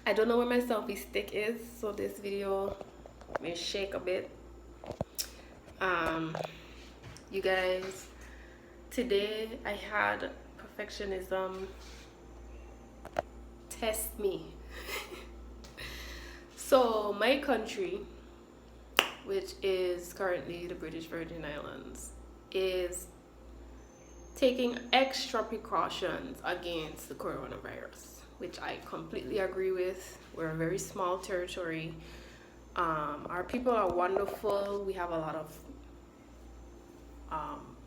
I don't know where my selfie stick is, so this video may shake a bit. Um, you guys, today I had perfectionism test me. So my country, which is currently the British Virgin Islands, is taking extra precautions against the coronavirus, which I completely agree with. We're a very small territory. Our people are wonderful. We have a lot of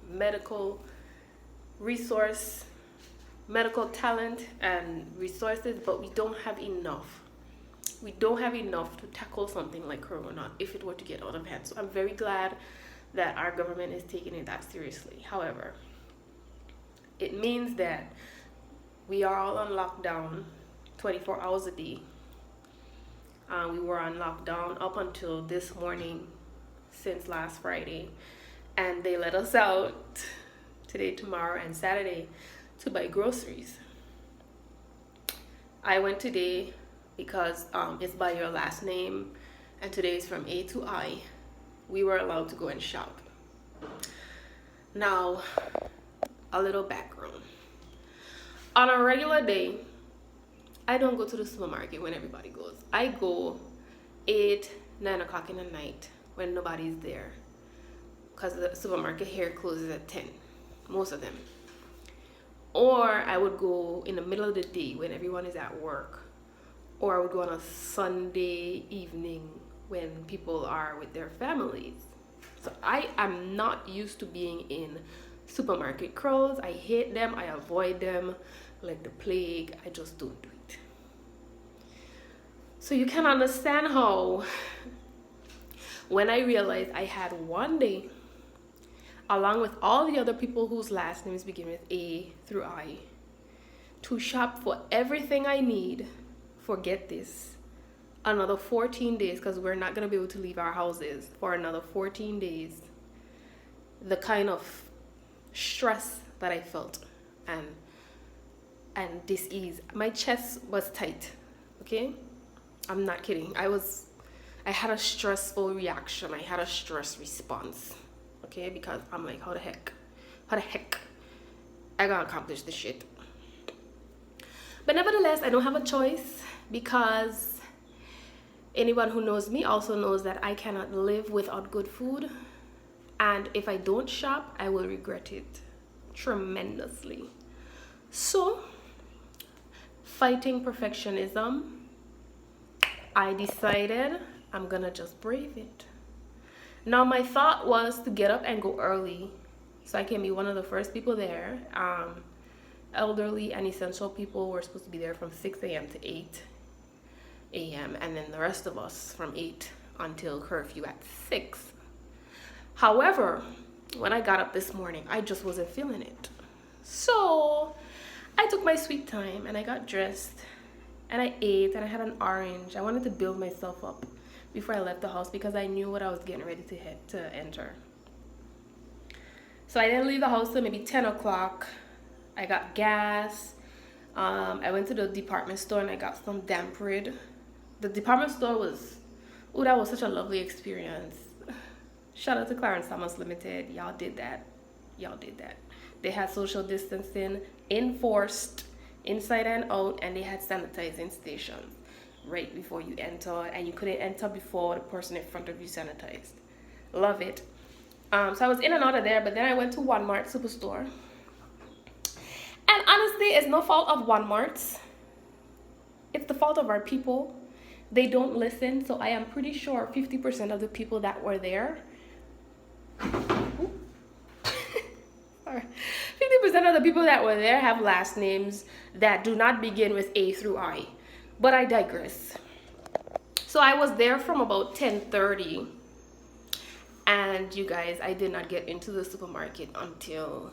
medical resource, medical talent and resources, but we don't have enough. We don't have enough to tackle something like corona if it were to get out of hand. So I'm very glad that our government is taking it that seriously. However, it means that we are all on lockdown 24 hours a day. We were on lockdown up until this morning, since last Friday, and they let us out today, tomorrow, and Saturday to buy groceries. I went today because it's by your last name, and today is from A to I. We were allowed to go and shop. Now, a little background. On a regular day, I don't go to the supermarket when everybody goes. I go 8, 9 o'clock in the night when nobody's there, because the supermarket here closes at 10, most of them. Or I would go in the middle of the day when everyone is at work, or I would go on a Sunday evening when people are with their families. So I am not used to being in supermarket crowds. I hate them. I avoid them like the plague. I just don't do it. So you can understand how when I realized I had one day, along with all the other people whose last names begin with A through I, to shop for everything I need, forget this, another 14 days, because we're not going to be able to leave our houses for another 14 days. The kind of stress that I felt and dis-ease. My chest was tight, okay? I'm not kidding. I had a stressful reaction. I had a stress response, okay? Because I'm like, how the heck I gotta accomplish this shit. But nevertheless, I don't have a choice, because anyone who knows me also knows that I cannot live without good food. And if I don't shop, I will regret it tremendously. So, fighting perfectionism, I decided I'm gonna just brave it. Now, my thought was to get up and go early so I can be one of the first people there. Elderly and essential people were supposed to be there from 6 a.m. to 8 a.m. and then the rest of us from 8 until curfew at 6. However, when I got up this morning, I just wasn't feeling it. So I took my sweet time and I got dressed and I ate and I had an orange. I wanted to build myself up before I left the house because I knew what I was getting ready to enter. So I didn't leave the house till maybe 10 o'clock. I got gas. I went to the department store and I got some damp rid. The department store was, oh, that was such a lovely experience. Shout out to Clarence Thomas Limited. Y'all did that. They had social distancing enforced inside and out, and they had sanitizing stations right before you enter, and you couldn't enter before the person in front of you sanitized. Love it. So I was in and out of there, but then I went to Walmart Superstore. And honestly, it's no fault of Walmart's. It's the fault of our people. They don't listen, so I am pretty sure 50% of the people that were there 50% of the people that were there have last names that do not begin with A through I. But I digress. So I was there from about 10:30. And you guys, I did not get into the supermarket until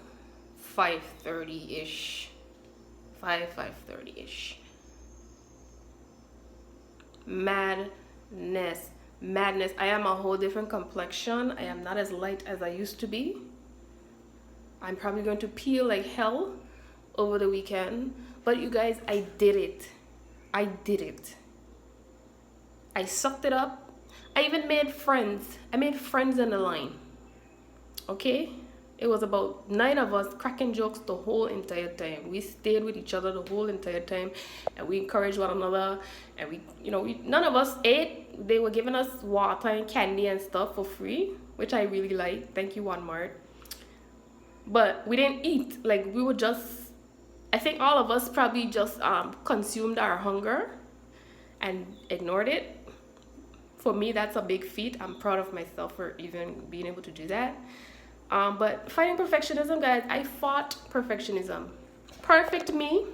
5:30-ish. 5:30-ish. Madness. I am a whole different complexion. I am not as light as I used to be. I'm probably going to peel like hell over the weekend. But you guys, I did it. I sucked it up. I even made friends. I made friends in the line. Okay? It was about 9 of us cracking jokes the whole entire time. We stayed with each other the whole entire time, and we encouraged one another. And none of us ate. They were giving us water and candy and stuff for free, which I really liked. Thank you, Walmart. But we didn't eat. Like, we were just, I think all of us probably just consumed our hunger and ignored it. For me, that's a big feat. I'm proud of myself for even being able to do that. But fighting perfectionism, guys, I fought perfectionism. Perfect me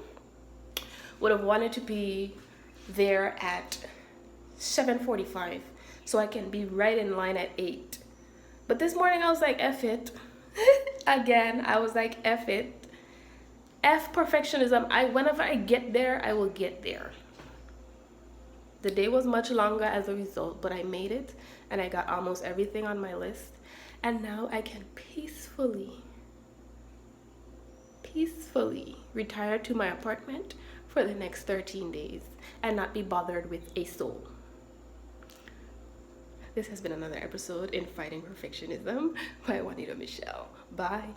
would have wanted to be there at 7:45 so I can be right in line at 8. But this morning I was like, F it. Again, I was like, F it. F perfectionism. Whenever I get there, I will get there. The day was much longer as a result, but I made it and I got almost everything on my list. And now I can peacefully retire to my apartment for the next 13 days and not be bothered with a soul. This has been another episode in Fighting Perfectionism by Juanita Michelle. Bye.